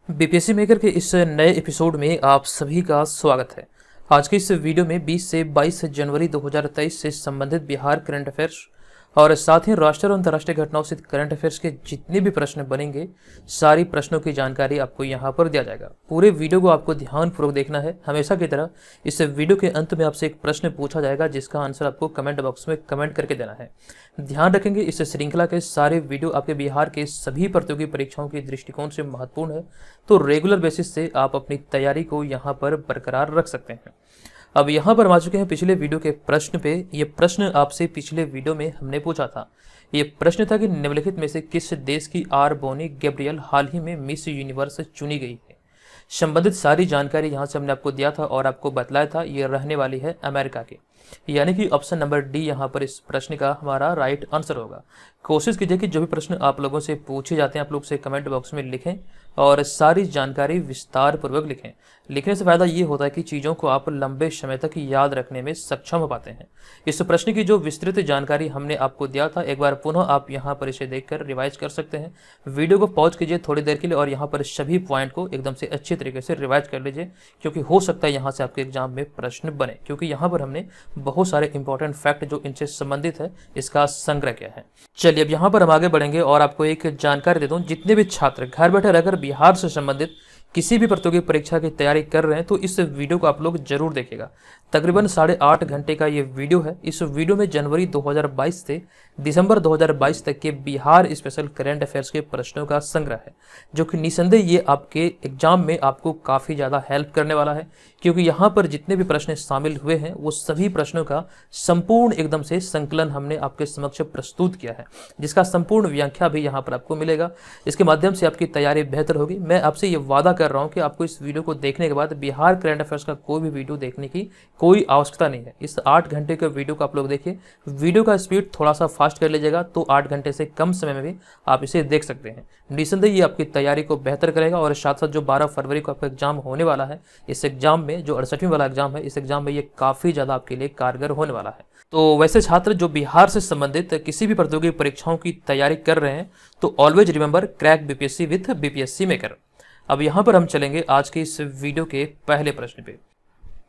BPSC maker के इस नए एपिसोड में आप सभी का स्वागत है। आज के इस वीडियो में 20 से 22 जनवरी 2023 से संबंधित बिहार करंट अफेयर्स और साथ ही राष्ट्रीय और अंतर्राष्ट्रीय घटनाओं से करंट अफेयर्स के जितने भी प्रश्न बनेंगे, सारी प्रश्नों की जानकारी आपको यहाँ पर दिया जाएगा। पूरे वीडियो को आपको ध्यानपूर्वक देखना है। हमेशा की तरह इस वीडियो के अंत में आपसे एक प्रश्न पूछा जाएगा, जिसका आंसर आपको कमेंट बॉक्स में कमेंट करके देना है। ध्यान रखेंगे, इस श्रृंखला के सारे वीडियो आपके बिहार के सभी प्रतियोगी परीक्षाओं के दृष्टिकोण से महत्वपूर्ण है, तो रेगुलर बेसिस से आप अपनी तैयारी को यहाँ पर बरकरार रख सकते हैं। अब यहाँ पर हम आ चुके हैं पिछले वीडियो के प्रश्न पे। ये प्रश्न आपसे पिछले वीडियो में हमने पूछा था। ये प्रश्न था कि निम्नलिखित में से किस देश की आर बोनी गैब्रियल हाल ही में मिस यूनिवर्स चुनी गई है। संबंधित सारी जानकारी यहाँ से हमने आपको दिया था और आपको बतलाया था ये रहने वाली है अमेरिका की, यानी कि ऑप्शन नंबर डी यहाँ पर इस प्रश्न का हमारा राइट आंसर होगा। कोशिश कीजिए कि जो भी प्रश्न आप लोगों से पूछे जाते हैं आप लोग से कमेंट बॉक्स में लिखें और सारी जानकारी विस्तार पूर्वक लिखें। लिखने से फायदा ये होता है कि चीज़ों को आप लंबे समय तक याद रखने में सक्षम हो पाते हैं। इस प्रश्न की जो विस्तृत जानकारी हमने आपको दिया था, एक बार पुनः आप यहाँ पर इसे देखकर रिवाइज कर सकते हैं। वीडियो को पॉज कीजिए थोड़ी देर के लिए और यहाँ पर सभी पॉइंट को एकदम से अच्छे तरीके से रिवाइज कर लीजिए, क्योंकि हो सकता है यहाँ से आपके एग्जाम में प्रश्न बने, क्योंकि यहाँ पर हमने बहुत सारे इंपॉर्टेंट फैक्ट जो इनसे संबंधित है इसका संग्रह किया है। चलिए अब यहाँ पर हम आगे बढ़ेंगे और आपको एक जानकारी दे दूं, जितने भी छात्र घर बैठे रहकर बिहार से संबंधित किसी भी प्रतियोगी परीक्षा की तैयारी कर रहे हैं तो इस वीडियो को आप लोग जरूर देखिएगा। तकरीबन 8.5 घंटे का ये वीडियो है। इस वीडियो में जनवरी 2022 से दिसंबर 2022 तक के बिहार स्पेशल करंट अफेयर्स के प्रश्नों का संग्रह है, जो कि निसंदेह ये आपके एग्जाम में आपको काफ़ी ज़्यादा हेल्प करने वाला है, क्योंकि यहाँ पर जितने भी प्रश्न शामिल हुए हैं वो सभी प्रश्नों का संपूर्ण एकदम से संकलन हमने आपके समक्ष प्रस्तुत किया है, जिसका संपूर्ण व्याख्या भी यहाँ पर आपको मिलेगा। इसके माध्यम से आपकी तैयारी बेहतर होगी। मैं आपसे ये वादा कर रहा हूँ कि आपको इस वीडियो को देखने के बाद बिहार करंट अफेयर्स का कोई भी वीडियो देखने की कोई आवश्यकता नहीं है। इस 8 घंटे के वीडियो को आप लोग देखिए। वीडियो का स्पीड थोड़ा सा फास्ट कर लीजिएगा तो 8 घंटे से कम समय में भी आप इसे देख सकते हैं। निसंदेह ये आपकी तैयारी को बेहतर करेगा और साथ साथ जो 12 फरवरी को आपका एग्जाम होने वाला है, इस एग्जाम में जो 68वीं वाला एग्जाम है, इस एग्जाम में ये काफ़ी ज़्यादा आपके लिए कारगर होने वाला है। तो वैसे छात्र जो बिहार से संबंधित किसी भी प्रतियोगी परीक्षाओं की तैयारी कर रहे हैं तो always remember crack BPSC with BPSC maker. अब यहाँ पर हम चलेंगे आज के इस वीडियो के पहले प्रश्न पे।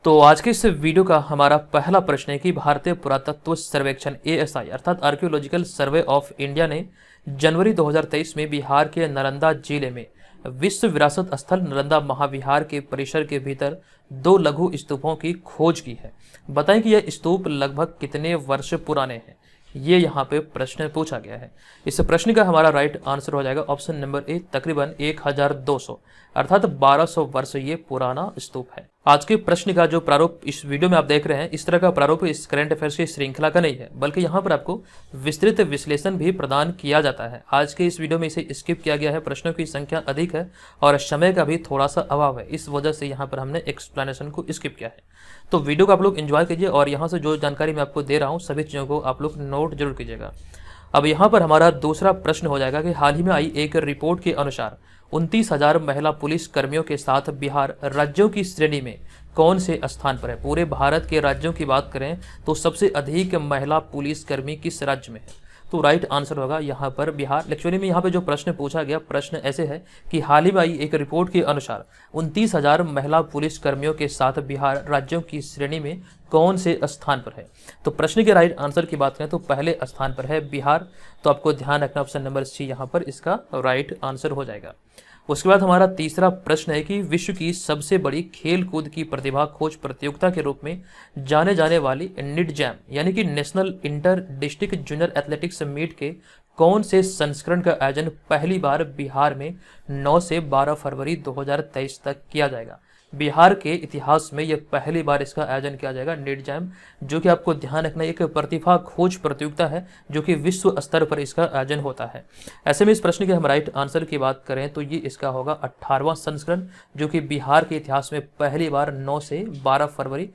तो आज के इस वीडियो का हमारा पहला प्रश्न है कि भारतीय पुरातत्व सर्वेक्षण ASI अर्थात आर्कियोलॉजिकल सर्वे ऑफ इंडिया ने जनवरी 2023 में बिहार के नालंदा जिले में विश्व विरासत स्थल नालंदा महाविहार के परिसर के भीतर 2 लघु स्तूपों की खोज की है। बताएं कि यह स्तूप लगभग कितने वर्ष पुराने हैं। ये यहाँ पे प्रश्न पूछा गया है। इस प्रश्न का हमारा राइट आंसर हो जाएगा ऑप्शन नंबर ए, तकरीबन 1200 अर्थात 1200 वर्ष ये पुराना स्तूप है। आज के प्रश्न का जो प्रारूप इस वीडियो में आप देख रहे हैं, इस तरह का प्रारूप इस करंट अफेयर्स की श्रृंखला का नहीं है, बल्कि यहाँ पर आपको विस्तृत विश्लेषण भी प्रदान किया जाता है। आज के इस वीडियो में इसे स्किप किया गया है, प्रश्नों की संख्या अधिक है और समय का भी थोड़ा सा अभाव है, इस वजह से यहाँ पर हमने एक्सप्लेनेशन को स्किप किया है। तो वीडियो को आप लोग एंजॉय कीजिए और यहाँ से जो जानकारी मैं आपको दे रहा हूँ सभी चीज़ों को आप लोग नोट जरूर कीजिएगा। अब यहाँ पर हमारा दूसरा प्रश्न हो जाएगा कि हाल ही में आई एक रिपोर्ट के अनुसार 29,000 महिला पुलिस कर्मियों के साथ बिहार राज्यों की श्रेणी में कौन से स्थान पर है। पूरे भारत के राज्यों की बात करें तो सबसे अधिक महिला पुलिसकर्मी किस राज्य में है, तो राइट आंसर होगा यहाँ पर बिहार। एक्चुअली में यहाँ पे जो प्रश्न पूछा गया, प्रश्न ऐसे है कि हाल ही में आई एक रिपोर्ट के अनुसार 29,000 महिला पुलिस कर्मियों के साथ बिहार राज्यों की श्रेणी में कौन से स्थान पर है। तो प्रश्न के राइट आंसर की बात करें तो पहले स्थान पर है बिहार। तो आपको ध्यान रखना ऑप्शन नंबर सी यहाँ पर इसका राइट आंसर हो जाएगा। उसके बाद हमारा तीसरा प्रश्न है कि विश्व की सबसे बड़ी खेल कूद की प्रतिभा खोज प्रतियोगिता के रूप में जाने जाने वाली निड जैम यानी कि national inter district junior athletics meet के कौन से संस्करण का आयोजन पहली बार बिहार में 9 से 12 फरवरी 2023 तक किया जाएगा। बिहार के इतिहास में यह पहली बार इसका आयोजन किया जाएगा निड जैम, जो कि आपको ध्यान रखना एक प्रतिभा खोज प्रतियोगिता है जो कि विश्व स्तर पर इसका आयोजन होता है। ऐसे में इस प्रश्न के हम राइट आंसर की बात करें तो ये इसका होगा 18वां संस्करण, जो कि बिहार के इतिहास में पहली बार 9 से 12 फरवरी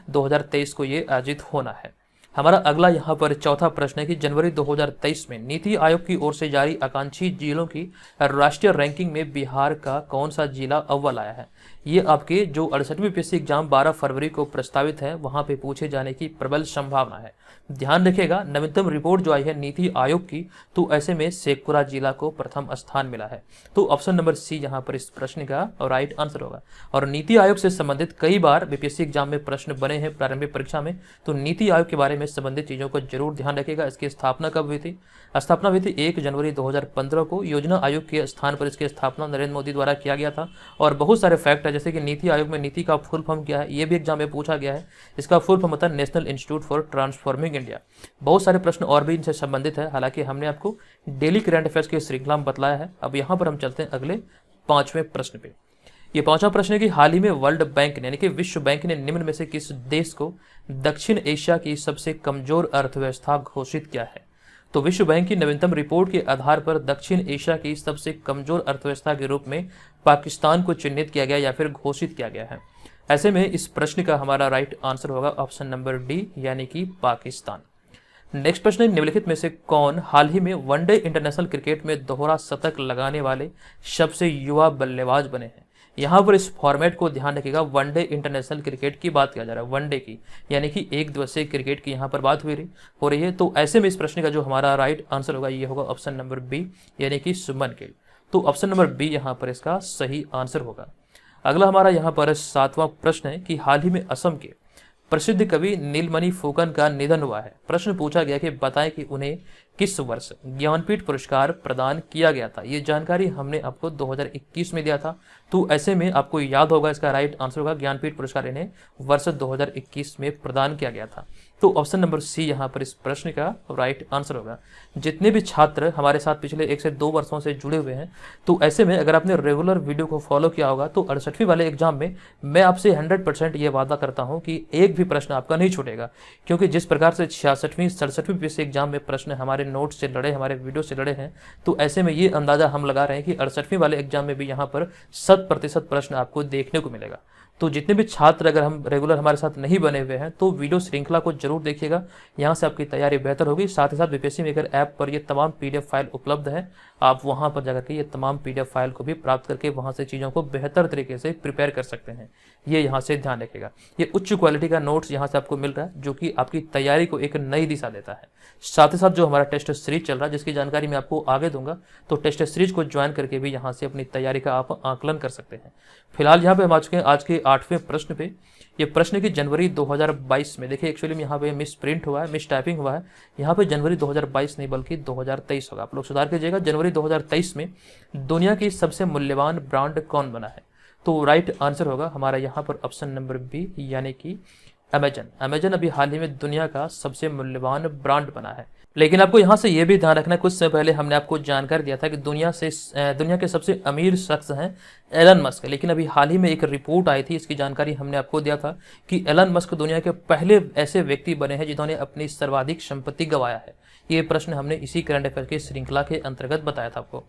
2023 को ये आयोजित होना है। हमारा अगला यहाँ पर चौथा प्रश्न है कि जनवरी 2023 में नीति आयोग की ओर से जारी आकांक्षी जिलों की राष्ट्रीय रैंकिंग में बिहार का कौन सा जिला अव्वल आया है। ये आपके जो 68वीं पीएससी एग्जाम 12 फरवरी को प्रस्तावित है वहां पे पूछे जाने की प्रबल संभावना है। ध्यान रखिएगा, नवीनतम रिपोर्ट जो आई है नीति आयोग की, तो ऐसे में शेखपुरा जिला को प्रथम स्थान मिला है। तो ऑप्शन नंबर सी यहाँ पर इस प्रश्न का राइट आंसर होगा। और नीति आयोग से संबंधित कई बार बीपीएससी एग्जाम में प्रश्न बने हैं प्रारंभिक परीक्षा में, तो नीति आयोग के बारे में संबंधित चीजों को जरूर ध्यान रखिएगा। इसकी स्थापना कब हुई थी? स्थापना हुई थी 1 जनवरी 2015 को। योजना आयोग के स्थान पर इसकी स्थापना नरेंद्र मोदी द्वारा किया गया था। और बहुत सारे फैक्ट है, जैसे कि नीति आयोग में नीति का फुल फॉर्म क्या है, ये भी एग्जाम में पूछा गया है। इसका फुल फॉर्म होता है national institute for transforming India. बहुत सारे प्रश्न और भी इनसे संबंधित है, हालांकि हमने आपको डेली करंट अफेयर्स की श्रृंखला में बतलाया है। अब यहाँ पर हम चलते हैं अगले 5वें प्रश्न पे। ये 5वां प्रश्न है कि हाल ही में वर्ल्ड बैंक ने यानी कि विश्व बैंक ने निम्न में से किस देश को दक्षिण एशिया की सबसे कमजोर अर्थव्यवस्था घोषित किया है। तो विश्व बैंक की नवीनतम रिपोर्ट के आधार पर दक्षिण एशिया की सबसे कमजोर अर्थव्यवस्था के रूप में पाकिस्तान को चिन्हित किया गया या फिर घोषित किया गया है। ऐसे में इस प्रश्न का हमारा राइट आंसर होगा ऑप्शन नंबर डी यानी कि पाकिस्तान। नेक्स्ट प्रश्न है, निम्नलिखित में से कौन हाल ही में वनडे इंटरनेशनल क्रिकेट में दोहरा शतक लगाने वाले सबसे युवा बल्लेबाज बने हैं। यहाँ पर इस फॉर्मेट को ध्यान रखिएगा, वनडे इंटरनेशनल क्रिकेट की बात किया जा रहा है, वनडे की यानी कि एक दिवसीय क्रिकेट की यहाँ पर बात हो रही है। तो ऐसे में इस प्रश्न का जो हमारा राइट आंसर होगा ये होगा ऑप्शन नंबर बी यानी कि सुमन गिल। तो ऑप्शन नंबर बी यहाँ पर इसका सही आंसर होगा। अगला हमारा यहाँ पर 7वां प्रश्न है कि हाल ही में असम के प्रसिद्ध कवि नीलमणि फुकन का निधन हुआ है। प्रश्न पूछा गया कि बताएं कि उन्हें किस वर्ष ज्ञानपीठ पुरस्कार प्रदान किया गया था। ये जानकारी हमने आपको 2021 में दिया था, तो ऐसे में आपको याद होगा इसका राइट आंसर होगा ज्ञानपीठ पुरस्कार इन्हें वर्ष 2021 में प्रदान किया गया था। तो ऑप्शन नंबर सी यहाँ पर इस प्रश्न का राइट आंसर होगा। जितने भी छात्र हमारे साथ पिछले 1 से 2 वर्षों से जुड़े हुए हैं, तो ऐसे में अगर आपने रेगुलर वीडियो को फॉलो किया होगा तो 68वीं वाले एग्जाम में मैं आपसे 100% ये वादा करता हूँ कि एक भी प्रश्न आपका नहीं छूटेगा, क्योंकि जिस प्रकार से 66वीं 67वीं पीएससी एग्जाम में प्रश्न हमारे नोट से लड़े, हमारे वीडियो से लड़े हैं, तो ऐसे में ये अंदाजा हम लगा रहे हैं कि 68वीं वाले एग्जाम में भी यहाँ पर 100% प्रश्न आपको देखने को मिलेगा। तो जितने भी छात्र अगर हम रेगुलर हमारे साथ नहीं बने हुए हैं तो वीडियो श्रृंखला को जरूर देखिएगा, यहाँ से आपकी तैयारी बेहतर होगी। साथ ही साथ बीपीएससी मेकर ऐप पर ये तमाम पीडीएफ फाइल उपलब्ध है, आप वहाँ पर जाकर के ये तमाम पीडीएफ फाइल को भी प्राप्त करके वहाँ से चीज़ों को बेहतर तरीके से प्रिपेयर कर सकते हैं। ये यहाँ से ध्यान रखिएगा, ये उच्च क्वालिटी का नोट्स यहाँ से आपको मिल रहा है जो कि आपकी तैयारी को एक नई दिशा देता है। साथ ही साथ जो हमारा टेस्ट सीरीज चल रहा है जिसकी जानकारी मैं आपको आगे दूंगा, तो टेस्ट सीरीज को ज्वाइन करके भी यहाँ से अपनी तैयारी का आप आकलन कर सकते हैं। फिलहाल यहाँ पे हम आ चुके हैं आज के 8वें प्रश्न पे। ये प्रश्न की जनवरी 2022 में, देखिए एक्चुअली यहाँ पे मिस प्रिंट हुआ है, मिस टाइपिंग हुआ है, यहाँ पे जनवरी 2022 नहीं बल्कि 2023 होगा, आप लोग सुधार कीजिएगा। जनवरी 2023 में दुनिया की सबसे मूल्यवान ब्रांड कौन बना है? तो राइट आंसर होगा हमारा यहाँ पर ऑप्शन नंबर बी यानी कि अमेजन। अमेजन अभी हाल ही में दुनिया का सबसे मूल्यवान ब्रांड बना है। लेकिन आपको यहाँ से ये भी ध्यान रखना है, कुछ समय पहले हमने आपको जानकारी दिया था कि दुनिया के सबसे अमीर शख्स हैं एलन मस्क, लेकिन अभी हाल ही में एक रिपोर्ट आई थी, इसकी जानकारी हमने आपको दिया था कि एलन मस्क दुनिया के पहले ऐसे व्यक्ति बने हैं जिन्होंने अपनी सर्वाधिक संपत्ति गंवाया है। ये प्रश्न हमने इसी करंट अफेयर की श्रृंखला के अंतर्गत बताया था आपको।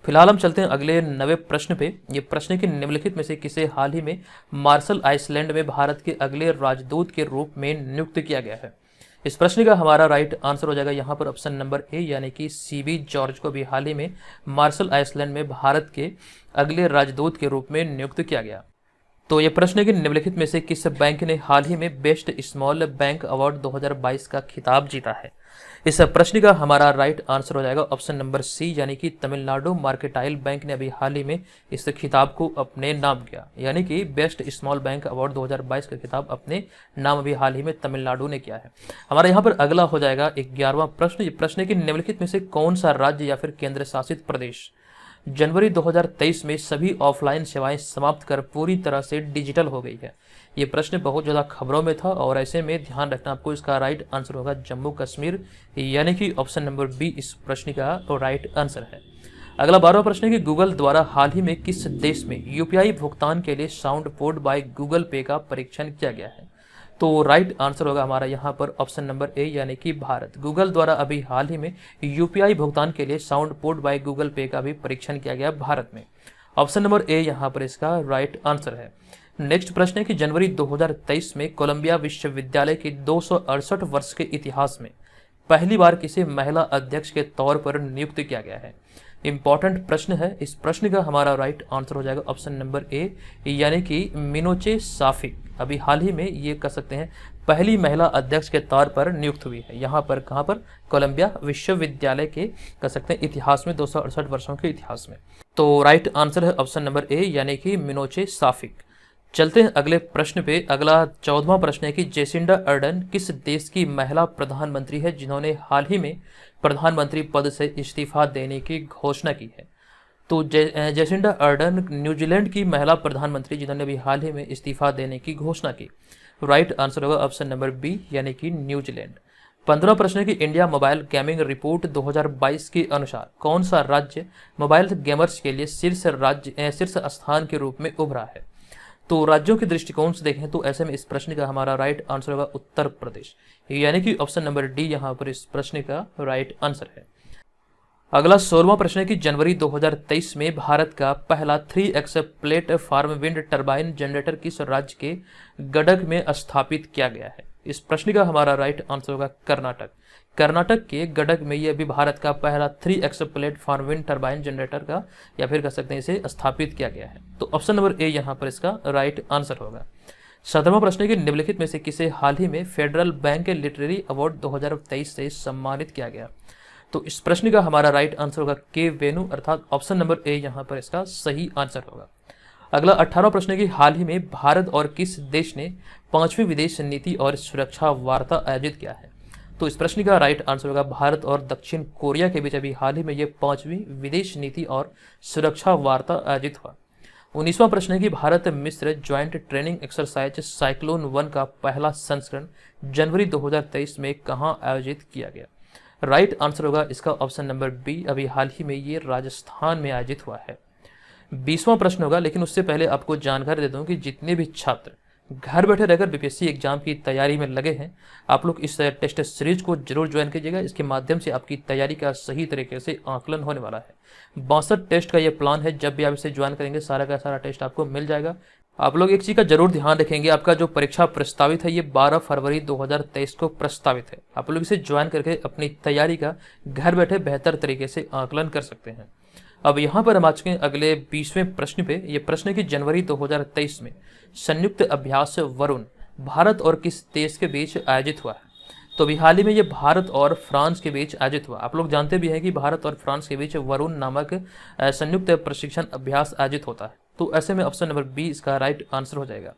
फिलहाल हम चलते हैं अगले 9वें प्रश्न पे। ये प्रश्न के निम्नलिखित में से किसे हाल ही में मार्शल आइसलैंड में भारत के अगले राजदूत के रूप में नियुक्त किया गया है? इस प्रश्न का हमारा राइट आंसर हो जाएगा यहाँ पर ऑप्शन नंबर ए यानी कि सीबी जॉर्ज को भी हाल ही में मार्शल आइसलैंड में भारत के अगले राजदूत के रूप में नियुक्त किया गया। तो ये प्रश्न के निम्नलिखित में से किस बैंक ने हाल ही में बेस्ट स्मॉल बैंक अवार्ड 2022 का खिताब जीता है? इस प्रश्न का हमारा राइट आंसर हो जाएगा ऑप्शन नंबर सी यानी कि तमिलनाडु मर्केंटाइल बैंक ने अभी हाल ही में इस खिताब को अपने नाम किया, यानी कि बेस्ट स्मॉल बैंक अवार्ड 2022 का खिताब अपने नाम अभी हाल ही में तमिलनाडु ने किया है। हमारा यहाँ पर अगला हो जाएगा 11वां प्रश्न। ये प्रश्न के निम्नलिखित में से कौन सा राज्य या फिर केंद्र शासित प्रदेश जनवरी 2023 में सभी ऑफलाइन सेवाएं समाप्त कर पूरी तरह से डिजिटल हो गई है? ये प्रश्न बहुत ज़्यादा खबरों में था और ऐसे में ध्यान रखना आपको, इसका राइट आंसर होगा जम्मू कश्मीर यानी कि ऑप्शन नंबर बी इस प्रश्न का राइट आंसर है। अगला 12वां प्रश्न है कि गूगल द्वारा हाल ही में किस देश में यूपीआई भुगतान के लिए साउंड पोर्ट बाय गूगल पे का परीक्षण किया गया है? तो राइट आंसर होगा हमारा यहाँ पर ऑप्शन नंबर ए यानी कि भारत। गूगल द्वारा अभी हाल ही में यूपीआई भुगतान के लिए साउंड पोर्ट बाय गूगल पे का भी परीक्षण किया गया भारत में। ऑप्शन नंबर ए यहाँ पर इसका राइट आंसर है। नेक्स्ट प्रश्न है कि जनवरी 2023 में कोलंबिया विश्वविद्यालय के 268 वर्ष के इतिहास में पहली बार किसे महिला अध्यक्ष के तौर पर नियुक्त किया गया है। इंपॉर्टेंट प्रश्न है, इस प्रश्न का हमारा राइट आंसर हो जाएगा ऑप्शन नंबर ए, यानी कि मिनोचे साफिक। अभी हाल ही में ये कह सकते हैं पहली महिला अध्यक्ष के तौर पर नियुक्त हुई है। यहाँ पर कहाँ पर, कोलंबिया विश्वविद्यालय के कह सकते हैं इतिहास में, 268 वर्षों के इतिहास में। तो राइट आंसर है ऑप्शन नंबर ए, यानी कि मिनोचे साफिक। चलते हैं अगले प्रश्न पे। अगला 14वां प्रश्न है कि जेसिंडा अर्डन किस देश की महिला प्रधानमंत्री है जिन्होंने हाल ही में प्रधानमंत्री पद से इस्तीफा देने की घोषणा की है। तो जेसिंडा अर्डन न्यूजीलैंड की महिला प्रधानमंत्री जिन्होंने अभी हाल ही में इस्तीफा देने की घोषणा की। राइट आंसर होगा ऑप्शन नंबर बी, यानी कि न्यूजीलैंड। 15वां प्रश्न है कि इंडिया मोबाइल गेमिंग रिपोर्ट 2022 के अनुसार कौन सा राज्य मोबाइल गेमर्स के लिए शीर्ष स्थान के रूप में उभरा है। तो राज्यों के दृष्टिकोण से देखें तो ऐसे में इस प्रश्न का हमारा राइट आंसर होगा उत्तर प्रदेश, यानी कि ऑप्शन नंबर डी यहाँ पर इस प्रश्न का राइट आंसर है। अगला 16वां प्रश्न है कि जनवरी 2023 में भारत का पहला 3x platform wind turbine generator किस राज्य के गडक में स्थापित किया गया है। इस प्रश्न का हमारा राइट आंसर होगा कर्नाटक। कर्नाटक के गडक में ये अभी भारत का पहला 3x platform wind turbine generator का, या फिर कह सकते हैं इसे स्थापित किया गया है। तो ऑप्शन नंबर ए यहाँ पर इसका राइट आंसर होगा। 17वां प्रश्न है कि निम्नलिखित में से किसे हाल ही में फेडरल बैंक लिटरेरी अवार्ड 2023 से सम्मानित किया गया। तो इस प्रश्न का हमारा राइट आंसर होगा के वेणु, अर्थात ऑप्शन नंबर ए यहाँ पर इसका सही आंसर होगा। अगला 18वां प्रश्न है कि हाल ही में भारत और किस देश ने 5वीं विदेश नीति और सुरक्षा वार्ता आयोजित किया है। तो इस प्रश्न का राइट आंसर होगा भारत और दक्षिण कोरिया के बीच अभी हाल ही में ये 5वीं विदेश नीति और सुरक्षा वार्ता आयोजित हुआ। 19वां प्रश्न है कि भारत मिस्र ज्वाइंट ट्रेनिंग एक्सरसाइज साइक्लोन 1 का पहला संस्करण जनवरी 2023 में कहाँ आयोजित किया गया। राइट आंसर होगा इसका ऑप्शन नंबर बी, अभी हाल ही में ये राजस्थान में आयोजित हुआ है। 20वां प्रश्न होगा, लेकिन उससे पहले आपको जानकारी दे दूं कि जितने भी छात्र घर बैठे रहकर बीपीएससी एग्जाम की तैयारी में लगे हैं, आप लोग इस टेस्ट सीरीज को जरूर ज्वाइन कीजिएगा। इसके माध्यम से आपकी तैयारी का सही तरीके से आकलन होने वाला है। 62 टेस्ट का ये प्लान है, जब भी आप इसे ज्वाइन करेंगे सारा का सारा टेस्ट आपको मिल जाएगा। आप लोग एक चीज का जरूर ध्यान रखेंगे, आपका जो परीक्षा प्रस्तावित है ये 12 फरवरी 2023 को प्रस्तावित है। आप लोग इसे ज्वाइन करके अपनी तैयारी का घर बैठे बेहतर तरीके से आकलन कर सकते हैं। अब यहाँ पर हम आ चुके हैं अगले 20वें प्रश्न पे। ये प्रश्न है कि जनवरी 2023 में संयुक्त अभ्यास वरुण भारत और किस देश के बीच आयोजित हुआ है। तो अभी हाल ही में ये भारत और फ्रांस के बीच आयोजित हुआ। आप लोग जानते भी हैं कि भारत और फ्रांस के बीच वरुण नामक संयुक्त प्रशिक्षण अभ्यास आयोजित होता है। तो ऐसे में ऑप्शन नंबर बी इसका राइट आंसर हो जाएगा।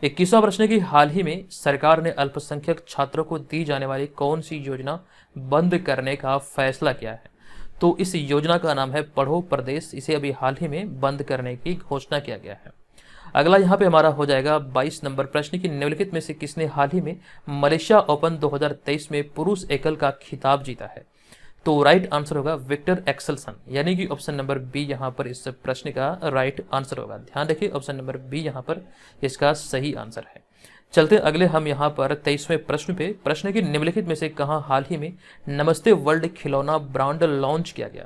21वां प्रश्न है कि हाल ही में सरकार ने अल्पसंख्यक छात्रों को दी जाने वाली कौन सी योजना बंद करने का फैसला किया है। तो इस योजना का नाम है पढ़ो प्रदेश। इसे अभी हाल ही में बंद करने की घोषणा किया गया है। अगला यहाँ पे हमारा हो जाएगा 22 नंबर प्रश्न की निम्नलिखित में से किसने हाल ही में मलेशिया ओपन 2023 में पुरुष एकल का खिताब जीता है। तो राइट आंसर होगा विक्टर एक्सेल्सन, यानी कि ऑप्शन नंबर बी यहाँ पर इस प्रश्न का राइट आंसर होगा। ध्यान रखिए ऑप्शन नंबर बी यहाँ पर इसका सही आंसर है। चलते अगले हम यहाँ पर 23वें प्रश्न पे। प्रश्न की निम्नलिखित में से कहाँ हाल ही में नमस्ते वर्ल्ड खिलौना ब्रांड लॉन्च किया गया।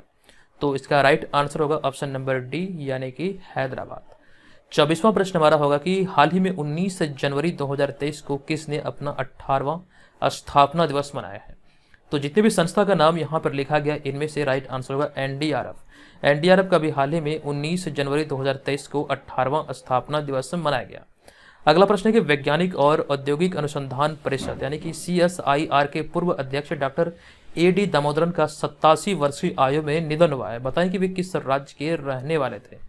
तो इसका राइट आंसर होगा ऑप्शन नंबर डी, यानी कि हैदराबाद। 24वां प्रश्न हमारा होगा कि हाल ही में 19 जनवरी 2023 को किसने अपना 18वां स्थापना दिवस मनाया है। तो जितने भी संस्था का नाम यहाँ पर लिखा गया इनमें से राइट आंसर होगा एनडीआरएफ। एनडीआरएफ का भी हाल ही में 19 जनवरी 2023 को 18वां स्थापना दिवस मनाया गया। अगला प्रश्न है कि वैज्ञानिक और औद्योगिक अनुसंधान परिषद यानी कि CSIR के पूर्व अध्यक्ष डॉक्टर AD दामोदरन का 87 वर्षीय आयु में निधन हुआ है। बताएं कि वे किस राज्य के रहने वाले थे।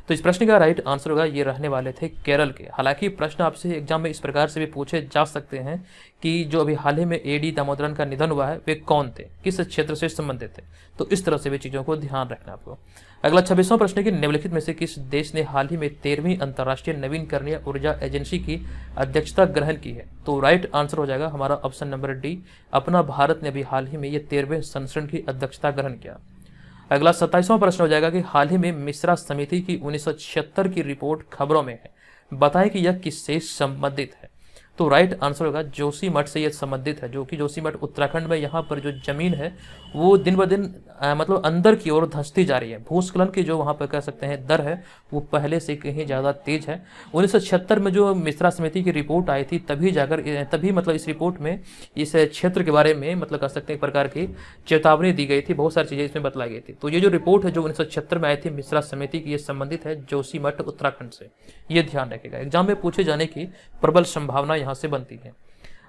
तो इस प्रश्न का राइट आंसर होगा ये रहने वाले थे केरल के। हालांकि प्रश्न आपसे एग्जाम में इस प्रकार से भी पूछे जा सकते हैं कि जो अभी हाल ही में AD दामोदरन का निधन हुआ है वे कौन थे, किस क्षेत्र से संबंधित थे। तो इस तरह से भी चीज़ों को ध्यान रखना आपको। अगला 26वां प्रश्न है कि निम्नलिखित में से किस देश ने हाल ही में 13वीं अंतर्राष्ट्रीय नवीनकरणीय ऊर्जा एजेंसी की अध्यक्षता ग्रहण की है। तो राइट आंसर हो जाएगा हमारा ऑप्शन नंबर डी, अपना भारत ने अभी हाल ही में ये 13वें संस्करण की अध्यक्षता ग्रहण किया। अगला 27वां प्रश्न हो जाएगा कि हाल ही में मिश्रा समिति की 1976 की रिपोर्ट खबरों में है, बताएं कि यह किससे संबंधित है। तो राइट आंसर होगा जोशीमठ से ये संबंधित है, जो कि जोशीमठ उत्तराखंड में यहाँ पर जो जमीन है वो दिन ब दिन मतलब अंदर की ओर धंसती जा रही है। भूस्खलन की जो वहाँ पर कह सकते हैं दर है वो पहले से कहीं ज़्यादा तेज है। 1976 में जो मिश्रा समिति की रिपोर्ट आई थी तभी मतलब इस रिपोर्ट में इस क्षेत्र के बारे में मतलब कह सकते हैं एक प्रकार की चेतावनी दी गई थी, बहुत सारी चीज़ें इसमें बतलाई गई थी। तो ये जो रिपोर्ट है जो 1976 में आई थी मिश्रा समिति की, ये संबंधित है जोशीमठ उत्तराखंड से, ये ध्यान रखेगा। एग्जाम में पूछे जाने की प्रबल संभावना यहाँ से बनती है।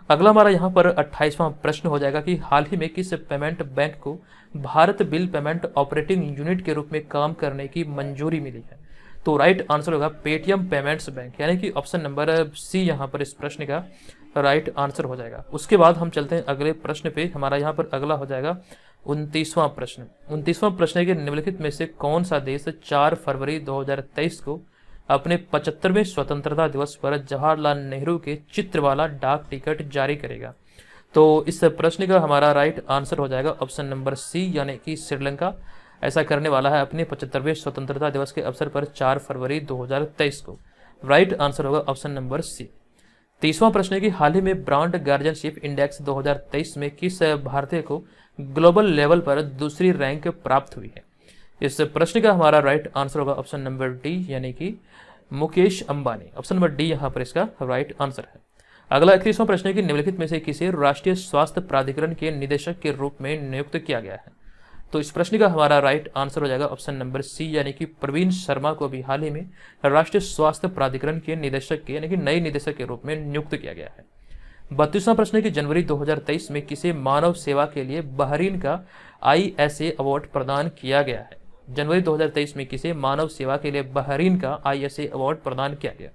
अगला हमारा यहाँ पर 28वां प्रश्न हो जाएगा कि हाल ही में किस पेमेंट बैंक को Bharat bill payment operating unit के रूप में काम करने की मंजूरी मिली है। तो राइट आंसर होगा पेटीएम पेमेंट्स बैंक, यानी कि ऑप्शन नंबर सी यहाँ पर इस प्रश्न का राइट आंसर हो जाएगा। उसके बाद हम चलते हैं अगले प्रश्न पे। हमारा यहाँ पर अगला हो जाएगा 29वां प्रश्न। 29वां प्रश्न है कि निम्नलिखित में से कौन सा देश 4 फरवरी 2023 को अपने 75वें स्वतंत्रता दिवस पर जवाहरलाल नेहरू के चित्र वाला डाक टिकट जारी करेगा। तो इस प्रश्न का हमारा राइट आंसर हो जाएगा ऑप्शन नंबर सी, यानी कि श्रीलंका ऐसा करने वाला है अपने 75वें स्वतंत्रता दिवस के अवसर पर 4 फरवरी 2023 को। राइट आंसर होगा ऑप्शन नंबर सी। 30वां प्रश्न है कि हाल ही में ब्रांड गार्जियनशिप इंडेक्स 2023 में किस भारतीय को ग्लोबल लेवल पर दूसरी रैंक प्राप्त हुई है। इस प्रश्न का हमारा राइट आंसर होगा ऑप्शन नंबर डी, यानी कि Mukesh Ambani. Option number D यहाँ पर इसका राइट आंसर है। अगला 31वां प्रश्न है कि निम्नलिखित में से किसे राष्ट्रीय स्वास्थ्य प्राधिकरण के निदेशक के रूप में नियुक्त किया गया है। तो इस प्रश्न का हमारा राइट आंसर हो जाएगा ऑप्शन नंबर सी, यानी कि प्रवीण शर्मा को भी हाल ही में राष्ट्रीय स्वास्थ्य प्राधिकरण के निदेशक के यानी कि नए निदेशक के रूप में नियुक्त किया गया है। 32वां प्रश्न है कि जनवरी 2023 में किसे मानव सेवा के लिए बहरीन का ISA अवार्ड प्रदान किया गया है। जनवरी 2023 में किसे मानव सेवा के लिए बहरीन का ISA अवार्ड प्रदान किया गया।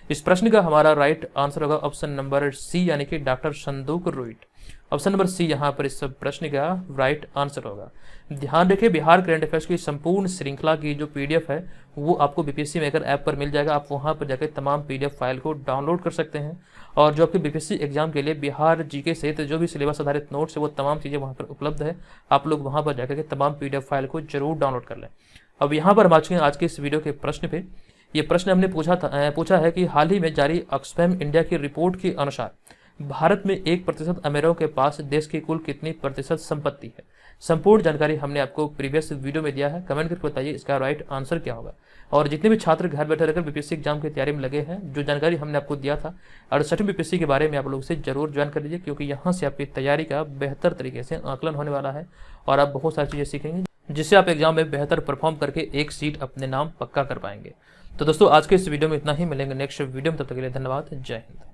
इस प्रश्न का हमारा राइट आंसर होगा ऑप्शन नंबर सी, यानी कि डॉक्टर संदूक रुइट। ऑप्शन नंबर सी यहाँ पर इस प्रश्न का राइट आंसर होगा। ध्यान रखें, बिहार करंट अफेयर्स की संपूर्ण श्रृंखला की जो PDF है वो आपको BPSC मेकर ऐप पर मिल जाएगा। आप वहाँ पर जाकर तमाम PDF फाइल को डाउनलोड कर सकते हैं और जो आपके BPSC एग्जाम के लिए बिहार GK सहित जो भी सिलेबस आधारित नोट्स है वो तमाम चीज़ें वहाँ पर उपलब्ध है। आप लोग वहाँ पर जाकर के तमाम PDF फाइल को जरूर डाउनलोड कर लें। अब यहाँ पर हम आज के इस वीडियो के प्रश्न पे, ये प्रश्न हमने पूछा है कि हाल ही में जारी ऑक्सफैम इंडिया की रिपोर्ट के अनुसार भारत में 1% अमीरों के पास देश की कुल कितनी प्रतिशत संपत्ति है। संपूर्ण जानकारी हमने आपको प्रीवियस वीडियो में दिया है। कमेंट करके बताइए इसका राइट आंसर क्या होगा। और जितने भी छात्र घर बैठे रहकर BPSC एग्जाम की तैयारी में लगे हैं, जो जानकारी हमने आपको दिया था 68वें BPSC के बारे में आप लोग से जरूर ज्वाइन कर लीजिए, क्योंकि यहाँ से आपकी तैयारी का बेहतर तरीके से आकलन होने वाला है और आप बहुत सारी चीज़ें सीखेंगे जिससे आप एग्जाम में बेहतर परफॉर्म करके एक सीट अपने नाम पक्का कर पाएंगे। तो दोस्तों आज के इस वीडियो में इतना ही, मिलेंगे नेक्स्ट वीडियो में, तब तक के लिए धन्यवाद। जय हिंद।